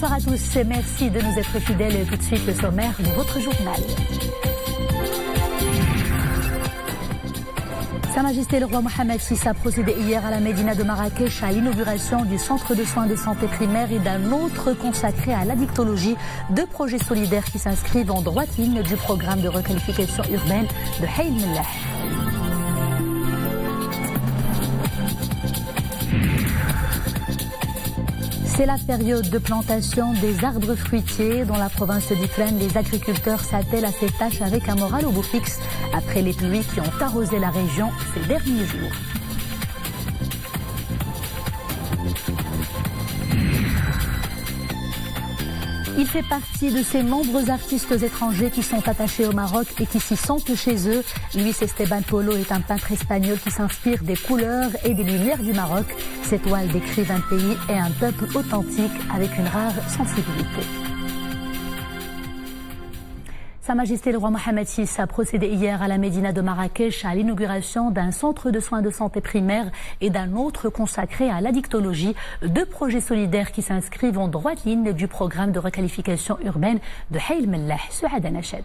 Bonsoir à tous, merci de nous être fidèles. Tout de suite le sommaire de votre journal. Sa Majesté le roi Mohamed VI a procédé hier à la Médina de Marrakech à l'inauguration du centre de soins de santé primaire et d'un autre consacré à l'addictologie, deux projets solidaires qui s'inscrivent en droite ligne du programme de requalification urbaine de Hay el-Mellah. C'est la période de plantation des arbres fruitiers. Dans la province d'Ifrane, les agriculteurs s'attellent à ces tâches avec un moral au beau fixe après les pluies qui ont arrosé la région ces derniers jours. Il fait partie de ces nombreux artistes étrangers qui sont attachés au Maroc et qui s'y sentent chez eux. Luis Esteban Polo est un peintre espagnol qui s'inspire des couleurs et des lumières du Maroc. Ses toiles décrivent un pays et un peuple authentique avec une rare sensibilité. Sa Majesté le roi Mohamed VI a procédé hier à la Médina de Marrakech à l'inauguration d'un centre de soins de santé primaire et d'un autre consacré à l'addictologie, deux projets solidaires qui s'inscrivent en droite ligne du programme de requalification urbaine de Hay el-Mellah. Souhada Nached.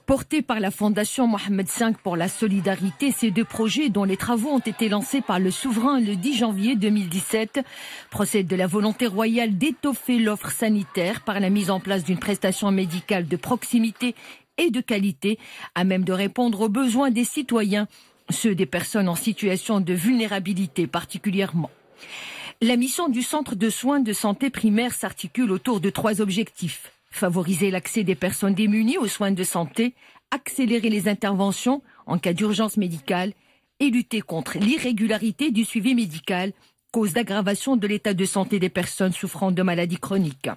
Portés par la Fondation Mohamed V pour la solidarité, ces deux projets, dont les travaux ont été lancés par le souverain le 10 janvier 2017, procèdent de la volonté royale d'étoffer l'offre sanitaire par la mise en place d'une prestation médicale de proximité et de qualité, à même de répondre aux besoins des citoyens, ceux des personnes en situation de vulnérabilité particulièrement. La mission du centre de soins de santé primaire s'articule autour de trois objectifs. Favoriser l'accès des personnes démunies aux soins de santé, accélérer les interventions en cas d'urgence médicale et lutter contre l'irrégularité du suivi médical, cause d'aggravation de l'état de santé des personnes souffrant de maladies chroniques.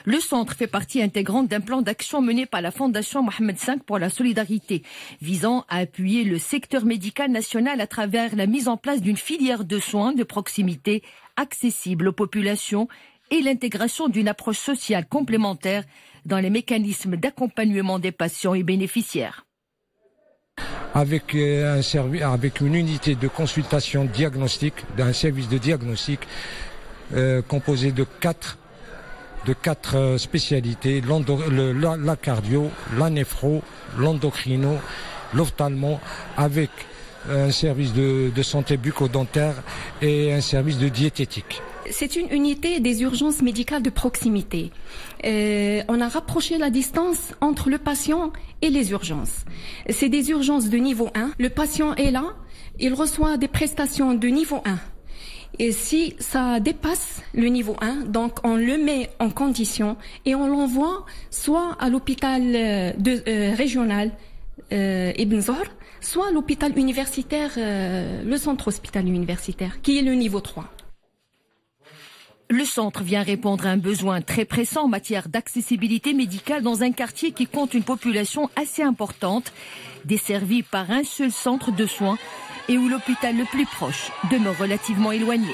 Le centre fait partie intégrante d'un plan d'action mené par la Fondation Mohamed V pour la solidarité, visant à appuyer le secteur médical national à travers la mise en place d'une filière de soins de proximité accessible aux populations et l'intégration d'une approche sociale complémentaire dans les mécanismes d'accompagnement des patients et bénéficiaires. Avec une unité de consultation diagnostique, d'un service de diagnostic composé de quatre spécialités, la cardio, la néphro, l'endocrino, l'ophtalmo, avec un service de santé bucco-dentaire et un service de diététique. C'est une unité des urgences médicales de proximité. On a rapproché la distance entre le patient et les urgences. C'est des urgences de niveau 1. Le patient est là, il reçoit des prestations de niveau 1. Et si ça dépasse le niveau 1, donc on le met en condition et on l'envoie soit à l'hôpital régional Ibn Zohr, soit à l'hôpital universitaire, le centre hospitalier universitaire, qui est le niveau 3. Le centre vient répondre à un besoin très pressant en matière d'accessibilité médicale dans un quartier qui compte une population assez importante, desservie par un seul centre de soins et où l'hôpital le plus proche demeure relativement éloigné.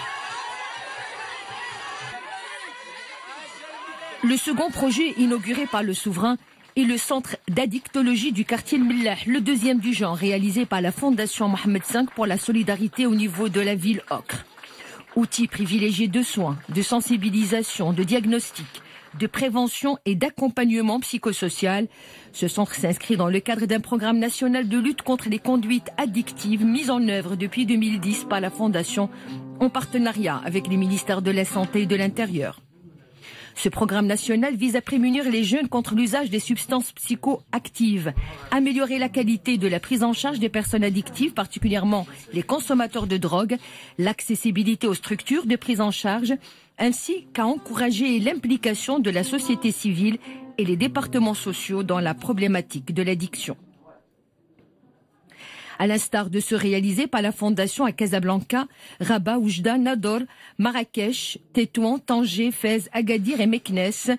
Le second projet inauguré par le souverain est le centre d'addictologie du quartier el-Mellah, le deuxième du genre réalisé par la Fondation Mohamed V pour la solidarité au niveau de la ville Ocre. Outils privilégiés de soins, de sensibilisation, de diagnostic, de prévention et d'accompagnement psychosocial, ce centre s'inscrit dans le cadre d'un programme national de lutte contre les conduites addictives mis en œuvre depuis 2010 par la Fondation en partenariat avec les ministères de la Santé et de l'Intérieur. Ce programme national vise à prémunir les jeunes contre l'usage des substances psychoactives, améliorer la qualité de la prise en charge des personnes addictives, particulièrement les consommateurs de drogue, l'accessibilité aux structures de prise en charge, ainsi qu'à encourager l'implication de la société civile et les départements sociaux dans la problématique de l'addiction. À l'instar de ceux réalisés par la Fondation à Casablanca, Rabat, Oujda, Nador, Marrakech, Tétouan, Tanger, Fès, Agadir et Meknès,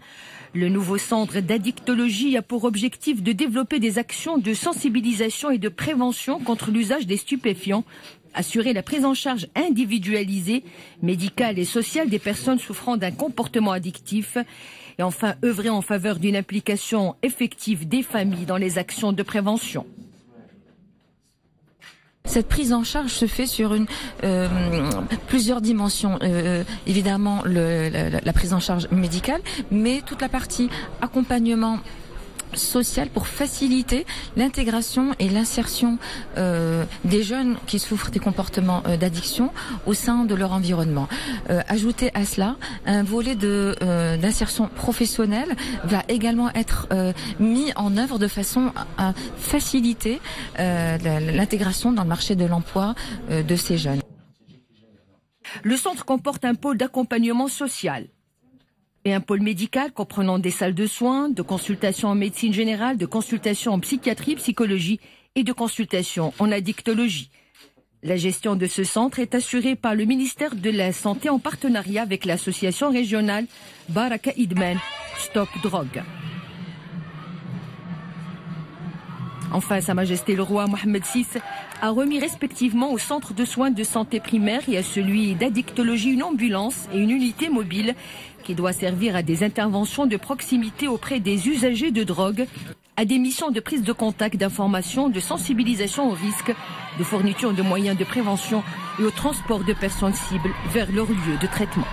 le nouveau centre d'addictologie a pour objectif de développer des actions de sensibilisation et de prévention contre l'usage des stupéfiants, assurer la prise en charge individualisée, médicale et sociale des personnes souffrant d'un comportement addictif et enfin œuvrer en faveur d'une implication effective des familles dans les actions de prévention. Cette prise en charge se fait sur plusieurs dimensions. Évidemment, la prise en charge médicale, mais toute la partie accompagnement social pour faciliter l'intégration et l'insertion des jeunes qui souffrent des comportements d'addiction au sein de leur environnement. Ajouter à cela un volet d'insertion professionnelle va également être mis en œuvre de façon à faciliter l'intégration dans le marché de l'emploi de ces jeunes. Le centre comporte un pôle d'accompagnement social et un pôle médical comprenant des salles de soins, de consultation en médecine générale, de consultation en psychiatrie, psychologie et de consultation en addictologie. La gestion de ce centre est assurée par le ministère de la Santé en partenariat avec l'association régionale Baraka Idman Stop Drogue. Enfin, Sa Majesté le roi Mohammed VI a remis respectivement au centre de soins de santé primaire et à celui d'addictologie une ambulance et une unité mobile qui doit servir à des interventions de proximité auprès des usagers de drogue, à des missions de prise de contact, d'information, de sensibilisation au risque, de fourniture de moyens de prévention et au transport de personnes cibles vers leur lieu de traitement.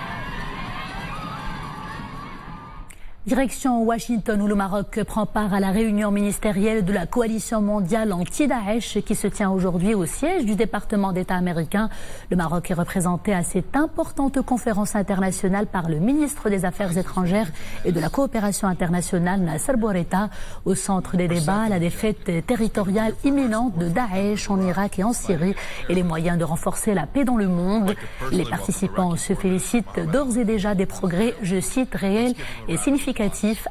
Direction Washington où le Maroc prend part à la réunion ministérielle de la coalition mondiale anti-Daesh qui se tient aujourd'hui au siège du département d'État américain. Le Maroc est représenté à cette importante conférence internationale par le ministre des Affaires étrangères et de la coopération internationale Nasser Bourita. Au centre des débats, la défaite territoriale imminente de Daesh en Irak et en Syrie et les moyens de renforcer la paix dans le monde. Les participants se félicitent d'ores et déjà des progrès, je cite, réels et significatifs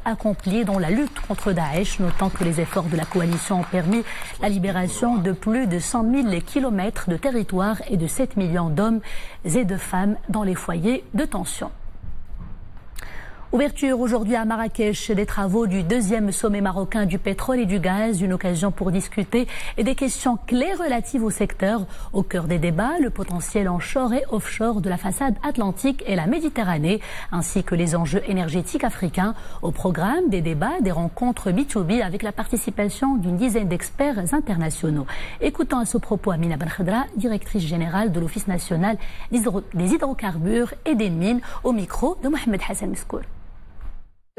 accomplis dans la lutte contre Daesh, notant que les efforts de la coalition ont permis la libération de plus de 100 000 kilomètres de territoire et de 7 millions d'hommes et de femmes dans les foyers de tension. Ouverture aujourd'hui à Marrakech des travaux du deuxième sommet marocain du pétrole et du gaz, une occasion pour discuter des questions clés relatives au secteur. Au cœur des débats, le potentiel onshore et offshore de la façade atlantique et la Méditerranée, ainsi que les enjeux énergétiques africains. Au programme des débats, des rencontres B2B avec la participation d'une dizaine d'experts internationaux. Écoutons à ce propos Amina Benkhadra, directrice générale de l'Office national des hydrocarbures et des mines, au micro de Mohamed Hassan Miskour.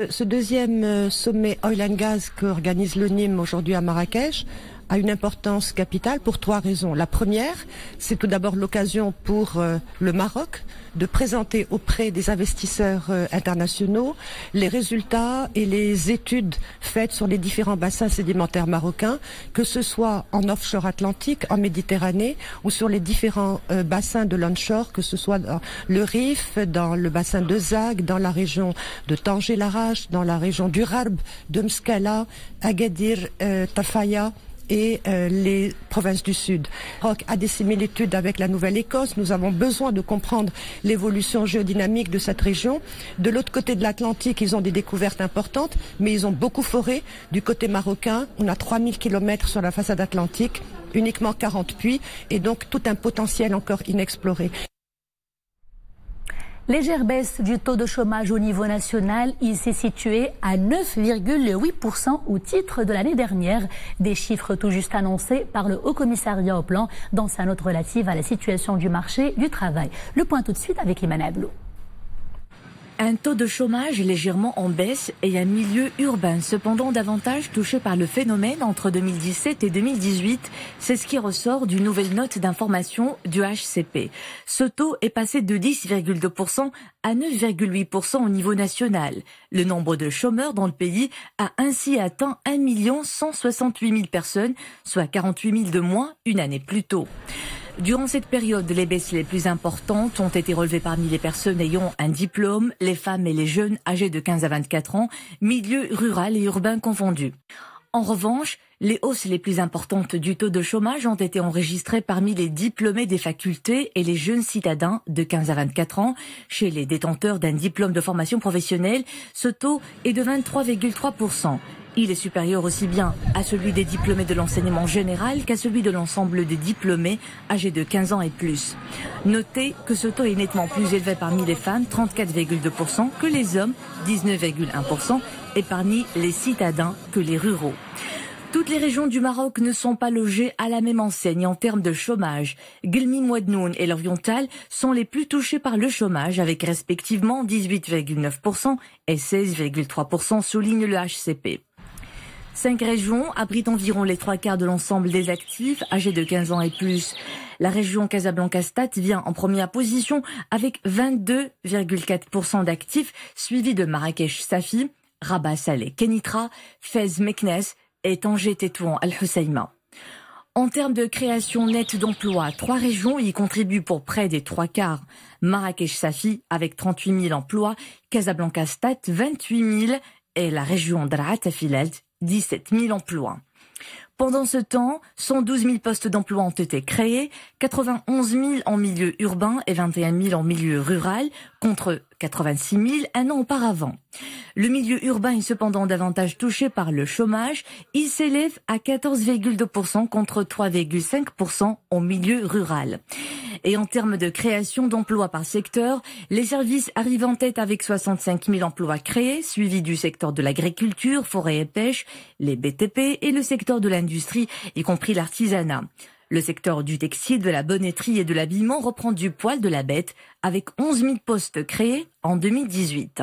Ce deuxième sommet Oil and Gas qu'organise le NIM aujourd'hui à Marrakech a une importance capitale pour trois raisons. La première, c'est tout d'abord l'occasion pour le Maroc de présenter auprès des investisseurs internationaux les résultats et les études faites sur les différents bassins sédimentaires marocains, que ce soit en offshore atlantique, en Méditerranée ou sur les différents bassins de l'onshore, que ce soit dans le Rif, dans le bassin de Zag, dans la région de Tanger-Larache, dans la région du Rarb, de Mskala, Agadir, Tafaya et les provinces du Sud. Le Maroc a des similitudes avec la Nouvelle-Écosse. Nous avons besoin de comprendre l'évolution géodynamique de cette région. De l'autre côté de l'Atlantique, ils ont des découvertes importantes, mais ils ont beaucoup foré. Du côté marocain, on a 3000 km sur la façade atlantique, uniquement 40 puits, et donc tout un potentiel encore inexploré. Légère baisse du taux de chômage au niveau national, il s'est situé à 9,8% au titre de l'année dernière. Des chiffres tout juste annoncés par le Haut Commissariat au Plan dans sa note relative à la situation du marché du travail. Le point tout de suite avec Imane Ablou. Un taux de chômage légèrement en baisse et un milieu urbain cependant davantage touché par le phénomène entre 2017 et 2018. C'est ce qui ressort d'une nouvelle note d'information du HCP. Ce taux est passé de 10,2% à 9,8% au niveau national. Le nombre de chômeurs dans le pays a ainsi atteint 1 168 000 personnes, soit 48 000 de moins une année plus tôt. Durant cette période, les baisses les plus importantes ont été relevées parmi les personnes ayant un diplôme, les femmes et les jeunes âgés de 15 à 24 ans, milieu rural et urbain confondus. En revanche, les hausses les plus importantes du taux de chômage ont été enregistrées parmi les diplômés des facultés et les jeunes citadins de 15 à 24 ans. Chez les détenteurs d'un diplôme de formation professionnelle, ce taux est de 23,3%. Il est supérieur aussi bien à celui des diplômés de l'enseignement général qu'à celui de l'ensemble des diplômés âgés de 15 ans et plus. Notez que ce taux est nettement plus élevé parmi les femmes, 34,2%, que les hommes, 19,1%, et parmi les citadins que les ruraux. Toutes les régions du Maroc ne sont pas logées à la même enseigne en termes de chômage. Guelmim Ouadnoun et l'Oriental sont les plus touchés par le chômage avec respectivement 18,9% et 16,3%, souligne le HCP. 5 régions abritent environ les 3/4 de l'ensemble des actifs âgés de 15 ans et plus. La région Casablanca-Stade vient en première position avec 22,4% d'actifs, suivi de Marrakech-Safi, Rabat-Salé-Kenitra, Fès-Meknès et Tanger-Tétouan Al-Husseima. En termes de création nette d'emplois, 3 régions y contribuent pour près des 3/4. Marrakech-Safi avec 38 000 emplois, Casablanca-Stade 28 000 et la région Draa-Tafilalt 17 000 emplois. Pendant ce temps, 112 000 postes d'emploi ont été créés, 91 000 en milieu urbain et 21 000 en milieu rural, contre 86 000 un an auparavant. Le milieu urbain est cependant davantage touché par le chômage. Il s'élève à 14,2% contre 3,5% en milieu rural. Et en termes de création d'emplois par secteur, les services arrivent en tête avec 65 000 emplois créés, suivis du secteur de l'agriculture, forêt et pêche, les BTP et le secteur de l'industrie, y compris l'artisanat. Le secteur du textile, de la bonneterie et de l'habillement reprend du poil de la bête avec 11 000 postes créés en 2018.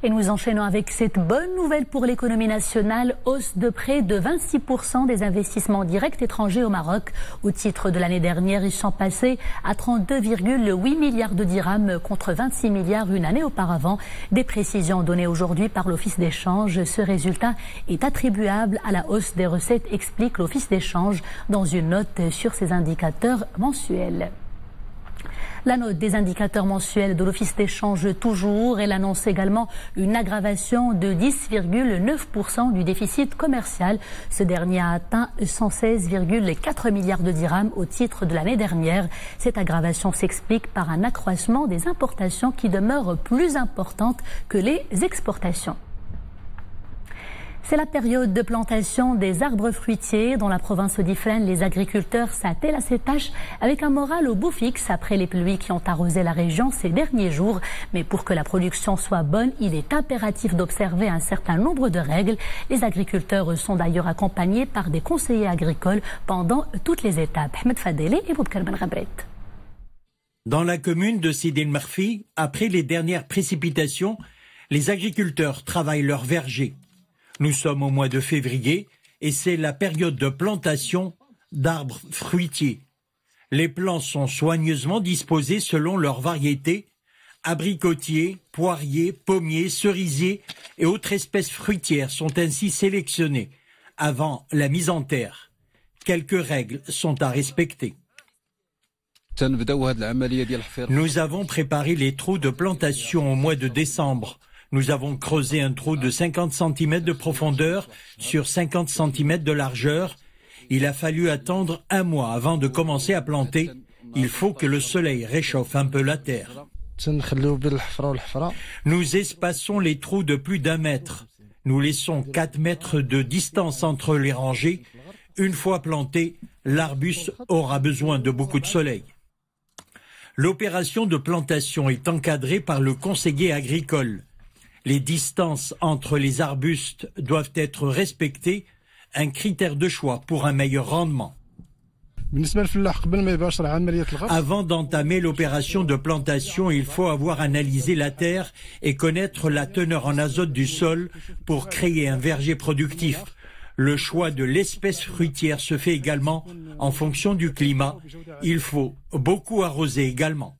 Et nous enchaînons avec cette bonne nouvelle pour l'économie nationale, hausse de près de 26% des investissements directs étrangers au Maroc. Au titre de l'année dernière, ils sont passés à 32,8 milliards de dirhams contre 26 milliards une année auparavant. Des précisions données aujourd'hui par l'Office d'échange. Ce résultat est attribuable à la hausse des recettes, explique l'Office d'échange dans une note sur ses indicateurs mensuels. La note des indicateurs mensuels de l'Office d'échange toujours, elle annonce également une aggravation de 10,9% du déficit commercial. Ce dernier a atteint 116,4 milliards de dirhams au titre de l'année dernière. Cette aggravation s'explique par un accroissement des importations qui demeure plus importante que les exportations. C'est la période de plantation des arbres fruitiers. Dans la province d'Ifrane, les agriculteurs s'attellent à ces tâches avec un moral au beau fixe après les pluies qui ont arrosé la région ces derniers jours. Mais pour que la production soit bonne, il est impératif d'observer un certain nombre de règles. Les agriculteurs sont d'ailleurs accompagnés par des conseillers agricoles pendant toutes les étapes. Ahmed Fadeli et Boubkar Ben Ghabret. Dans la commune de Sidi El Marfi, après les dernières précipitations, les agriculteurs travaillent leurs vergers. Nous sommes au mois de février et c'est la période de plantation d'arbres fruitiers. Les plants sont soigneusement disposés selon leur variété, abricotiers, poiriers, pommiers, cerisiers et autres espèces fruitières sont ainsi sélectionnés avant la mise en terre. Quelques règles sont à respecter. Nous avons préparé les trous de plantation au mois de décembre. Nous avons creusé un trou de 50 cm de profondeur sur 50 cm de largeur. Il a fallu attendre un mois avant de commencer à planter. Il faut que le soleil réchauffe un peu la terre. Nous espaçons les trous de plus d'1 mètre. Nous laissons 4 mètres de distance entre les rangées. Une fois planté, l'arbuste aura besoin de beaucoup de soleil. L'opération de plantation est encadrée par le conseiller agricole. Les distances entre les arbustes doivent être respectées, un critère de choix pour un meilleur rendement. Avant d'entamer l'opération de plantation, il faut avoir analysé la terre et connaître la teneur en azote du sol pour créer un verger productif. Le choix de l'espèce fruitière se fait également en fonction du climat. Il faut beaucoup arroser également.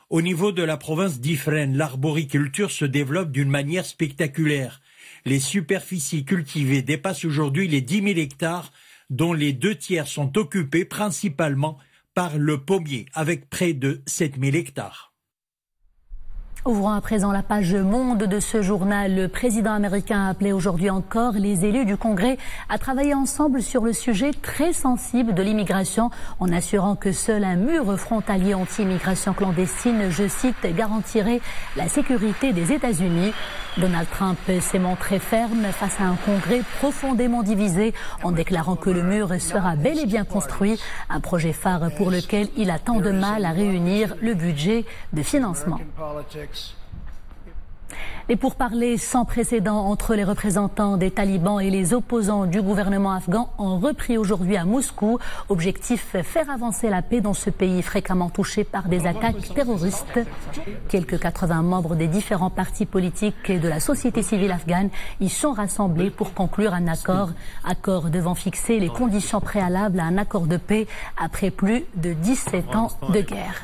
Au niveau de la province d'Ifrane, l'arboriculture se développe d'une manière spectaculaire. Les superficies cultivées dépassent aujourd'hui les 10 000 hectares, dont les 2/3 sont occupés principalement par le pommier, avec près de 7 000 hectares. Ouvrons à présent la page monde de ce journal. Le président américain a appelé aujourd'hui encore les élus du Congrès à travailler ensemble sur le sujet très sensible de l'immigration, en assurant que seul un mur frontalier anti-immigration clandestine, je cite, garantirait la sécurité des États-Unis. Donald Trump s'est montré ferme face à un Congrès profondément divisé, en déclarant que le mur sera bel et bien construit, un projet phare pour lequel il a tant de mal à réunir le budget de financement. Les pourparlers sans précédent entre les représentants des talibans et les opposants du gouvernement afghan ont repris aujourd'hui à Moscou. Objectif, faire avancer la paix dans ce pays fréquemment touché par des attaques terroristes. Quelques 80 membres des différents partis politiques et de la société civile afghane y sont rassemblés pour conclure un accord. Accord devant fixer les conditions préalables à un accord de paix après plus de 17 ans de guerre.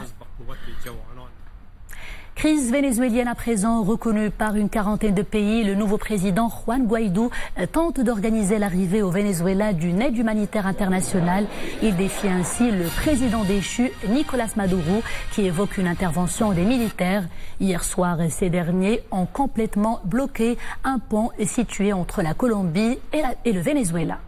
Crise vénézuélienne à présent reconnue par une quarantaine de pays. Le nouveau président Juan Guaidó tente d'organiser l'arrivée au Venezuela d'une aide humanitaire internationale. Il défie ainsi le président déchu Nicolás Maduro qui évoque une intervention des militaires. Hier soir, ces derniers ont complètement bloqué un pont situé entre la Colombie et le Venezuela.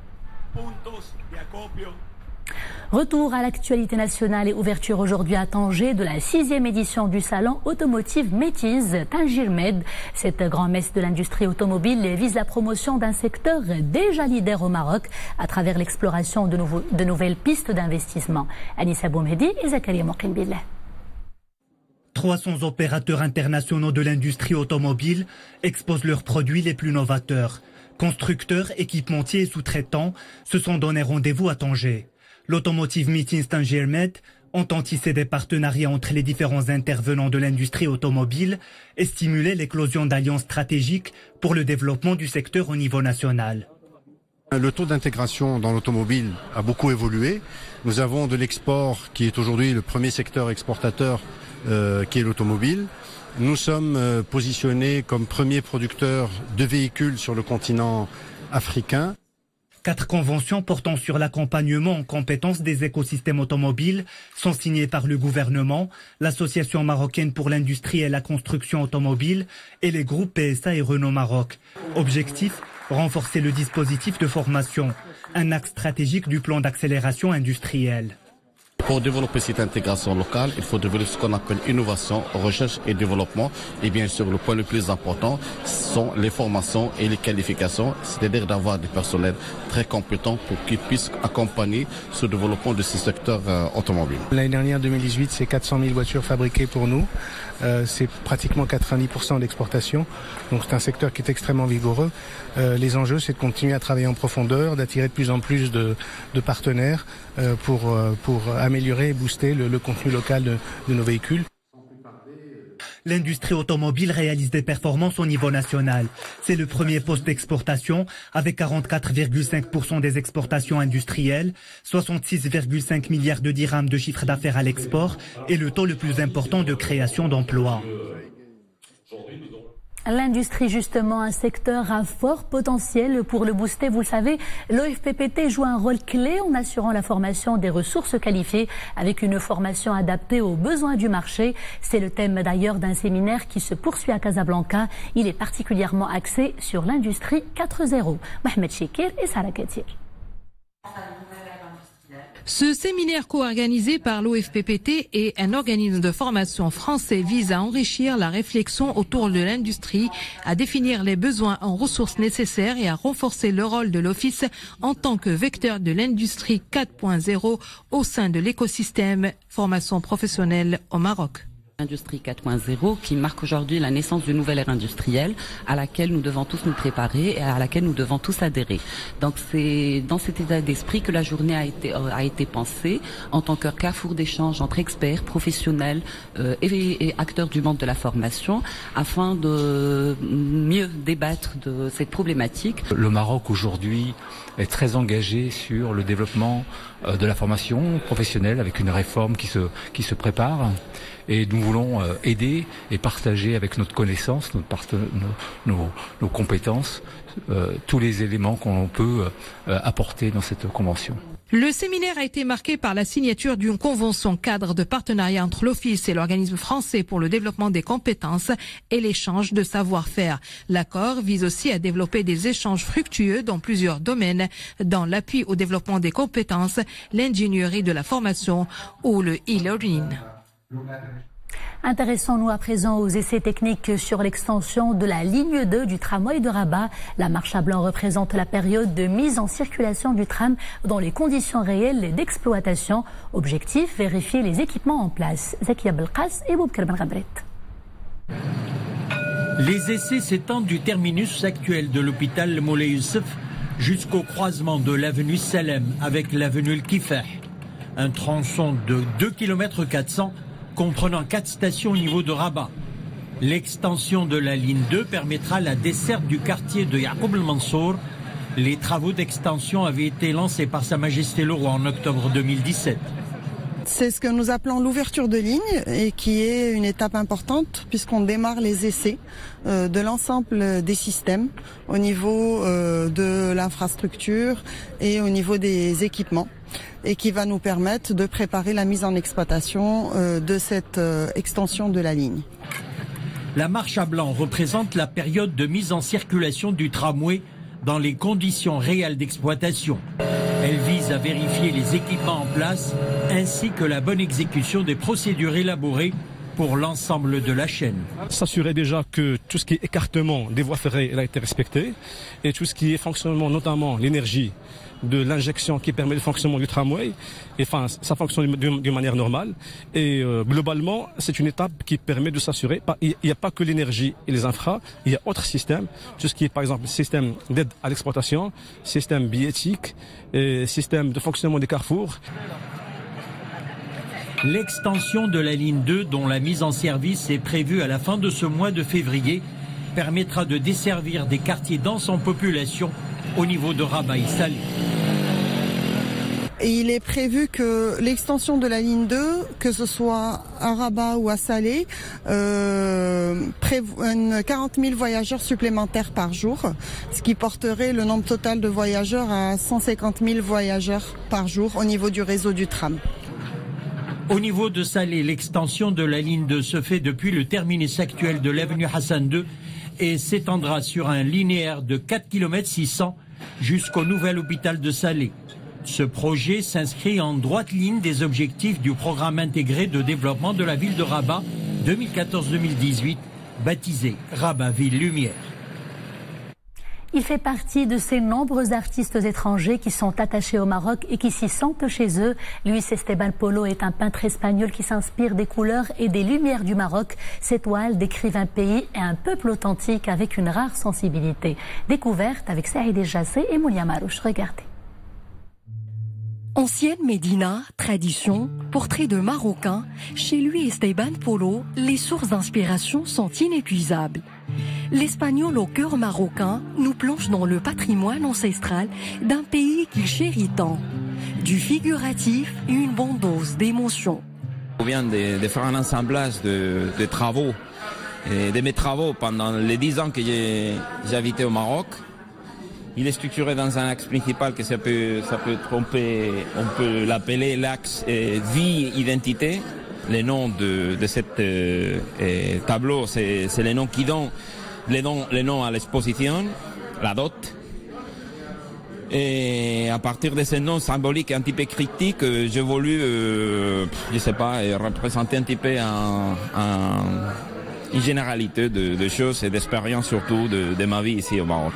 Retour à l'actualité nationale et ouverture aujourd'hui à Tanger de la 6e édition du salon automotive Métis Tanger Med. Cette grand-messe de l'industrie automobile vise la promotion d'un secteur déjà leader au Maroc à travers l'exploration de nouvelles pistes d'investissement. Anissa Boumedi et Zakaria Mokinbillah. 300 opérateurs internationaux de l'industrie automobile exposent leurs produits les plus novateurs. Constructeurs, équipementiers et sous-traitants se sont donné rendez-vous à Tanger. L'Automotive Meetings Tanger Med entend tisser des partenariats entre les différents intervenants de l'industrie automobile et stimuler l'éclosion d'alliances stratégiques pour le développement du secteur au niveau national. Le taux d'intégration dans l'automobile a beaucoup évolué. Nous avons de l'export qui est aujourd'hui le premier secteur exportateur qui est l'automobile. Nous sommes positionnés comme premier producteur de véhicules sur le continent africain. 4 conventions portant sur l'accompagnement en compétences des écosystèmes automobiles sont signées par le gouvernement, l'Association marocaine pour l'industrie et la construction automobile et les groupes PSA et Renault Maroc. Objectif, renforcer le dispositif de formation, un axe stratégique du plan d'accélération industrielle. Pour développer cette intégration locale, il faut développer ce qu'on appelle innovation, recherche et développement. Et bien sûr, le point le plus important sont les formations et les qualifications, c'est-à-dire d'avoir des personnels très compétents pour qu'ils puissent accompagner ce développement de ce secteur automobile. L'année dernière, 2018, c'est 400 000 voitures fabriquées pour nous. C'est pratiquement 90% d'exportation. Donc c'est un secteur qui est extrêmement vigoureux. Les enjeux, c'est de continuer à travailler en profondeur, d'attirer de plus en plus de partenaires pour améliorer et booster le contenu local de nos véhicules. L'industrie automobile réalise des performances au niveau national. C'est le premier poste d'exportation avec 44,5% des exportations industrielles, 66,5 milliards de dirhams de chiffre d'affaires à l'export et le taux le plus important de création d'emplois. L'industrie, justement, un secteur à fort potentiel pour le booster. Vous le savez, l'OFPPT joue un rôle clé en assurant la formation des ressources qualifiées avec une formation adaptée aux besoins du marché. C'est le thème d'ailleurs d'un séminaire qui se poursuit à Casablanca. Il est particulièrement axé sur l'industrie 4.0. Mohamed Chekir et Sarah Katir. Ce séminaire co-organisé par l'OFPPT et un organisme de formation français vise à enrichir la réflexion autour de l'industrie, à définir les besoins en ressources nécessaires et à renforcer le rôle de l'Office en tant que vecteur de l'industrie 4.0 au sein de l'écosystème formation professionnelle au Maroc. Industrie 4.0 qui marque aujourd'hui la naissance d'une nouvelle ère industrielle à laquelle nous devons tous nous préparer et à laquelle nous devons tous adhérer. Donc c'est dans cet état d'esprit que la journée a été pensée en tant que carrefour d'échange entre experts, professionnels et acteurs du monde de la formation afin de mieux débattre de cette problématique. Le Maroc aujourd'hui est très engagé sur le développement de la formation professionnelle avec une réforme qui se prépare. Et nous voulons aider et partager avec notre connaissance, nos compétences, tous les éléments qu'on peut apporter dans cette convention. Le séminaire a été marqué par la signature d'une convention cadre de partenariat entre l'Office et l'organisme français pour le développement des compétences et l'échange de savoir-faire. L'accord vise aussi à développer des échanges fructueux dans plusieurs domaines, dans l'appui au développement des compétences, l'ingénierie de la formation ou le e-learning. Intéressons-nous à présent aux essais techniques sur l'extension de la ligne 2 du tramway de Rabat. La marche à blanc représente la période de mise en circulation du tram dans les conditions réelles d'exploitation. Objectif, vérifier les équipements en place. Zakia Belkas et Boubkar Ben Gabret. Les essais s'étendent du terminus actuel de l'hôpital Moulay Youssef jusqu'au croisement de l'avenue Salem avec l'avenue El Kifah. Un tronçon de 2,4 km comprenant 4 stations au niveau de Rabat. L'extension de la ligne 2 permettra la desserte du quartier de Yaqoub El Mansour. Les travaux d'extension avaient été lancés par Sa Majesté le Roi en octobre 2017. C'est ce que nous appelons l'ouverture de ligne et qui est une étape importante puisqu'on démarre les essais de l'ensemble des systèmes au niveau de l'infrastructure et au niveau des équipements et qui va nous permettre de préparer la mise en exploitation de cette extension de la ligne. La marche à blanc représente la période de mise en circulation du tramway dans les conditions réelles d'exploitation. Elle vise à vérifier les équipements en place ainsi que la bonne exécution des procédures élaborées pour l'ensemble de la chaîne. S'assurer déjà que tout ce qui est écartement des voies ferrées a été respecté et tout ce qui est fonctionnement, notamment l'énergie de l'injection qui permet le fonctionnement du tramway, et enfin ça fonctionne d'une manière normale et globalement c'est une étape qui permet de s'assurer. Il n'y a pas que l'énergie et les infras, il y a autres systèmes, tout ce qui est par exemple système d'aide à l'exploitation, système billettique, et système de fonctionnement des carrefours. L'extension de la ligne 2 dont la mise en service est prévue à la fin de ce mois de février permettra de desservir des quartiers denses en population au niveau de Rabat et Salé. Et il est prévu que l'extension de la ligne 2, que ce soit à Rabat ou à Salé, prévoit 40 000 voyageurs supplémentaires par jour, ce qui porterait le nombre total de voyageurs à 150 000 voyageurs par jour au niveau du réseau du tram. Au niveau de Salé, l'extension de la ligne 2 se fait depuis le terminus actuel de l'avenue Hassan II et s'étendra sur un linéaire de 4,6 km jusqu'au nouvel hôpital de Salé. Ce projet s'inscrit en droite ligne des objectifs du programme intégré de développement de la ville de Rabat 2014-2018, baptisé Rabat Ville Lumière. Il fait partie de ces nombreux artistes étrangers qui sont attachés au Maroc et qui s'y sentent chez eux. Luis Esteban Polo est un peintre espagnol qui s'inspire des couleurs et des lumières du Maroc. Ses toiles décrivent un pays et un peuple authentique avec une rare sensibilité. Découverte avec Saïd Jassé et Moulia Marouche. Regardez. Ancienne Médina, tradition, portrait de Marocain, chez lui Esteban Polo, les sources d'inspiration sont inépuisables. L'espagnol au cœur marocain nous plonge dans le patrimoine ancestral d'un pays qu'il chérit tant. Du figuratif et une bonne dose d'émotion. On vient de faire un assemblage de travaux, et de mes travaux pendant les 10 ans que j'ai habité au Maroc. Il est structuré dans un axe principal que ça peut tromper, on peut l'appeler l'axe vie-identité. Les noms de cette tableau, c'est les noms qui donnent les noms à l'exposition, la dot. Et à partir de ces noms symboliques et un petit peu critiques, j'ai voulu, je sais pas, représenter un petit peu une généralité de choses et d'expériences surtout de ma vie ici au Maroc.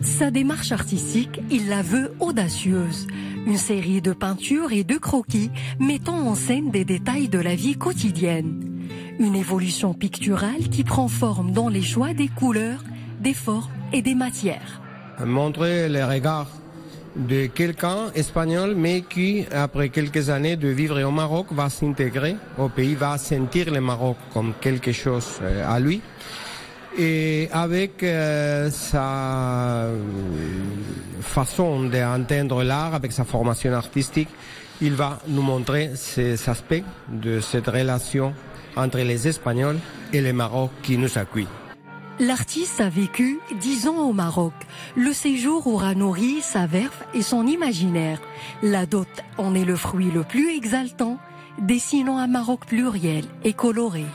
Sa démarche artistique, il la veut audacieuse. Une série de peintures et de croquis mettant en scène des détails de la vie quotidienne. Une évolution picturale qui prend forme dans les choix des couleurs, des formes et des matières. Montrer les regards de quelqu'un espagnol, mais qui, après quelques années de vivre au Maroc, va s'intégrer au pays, va sentir le Maroc comme quelque chose à lui. Et avec sa façon d'entendre l'art, avec sa formation artistique, il va nous montrer ces aspects de cette relation entre les Espagnols et le Maroc qui nous accueille. L'artiste a vécu 10 ans au Maroc. Le séjour aura nourri sa verve et son imaginaire. La dot en est le fruit le plus exaltant, dessinant un Maroc pluriel et coloré.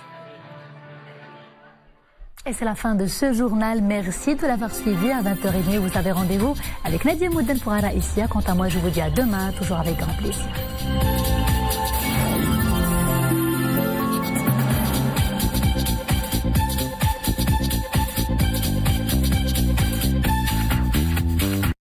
Et c'est la fin de ce journal. Merci de l'avoir suivi. À 20h30, vous avez rendez-vous avec Nadia Mouden pour Araïsia. Quant à moi, je vous dis à demain, toujours avec grand plaisir.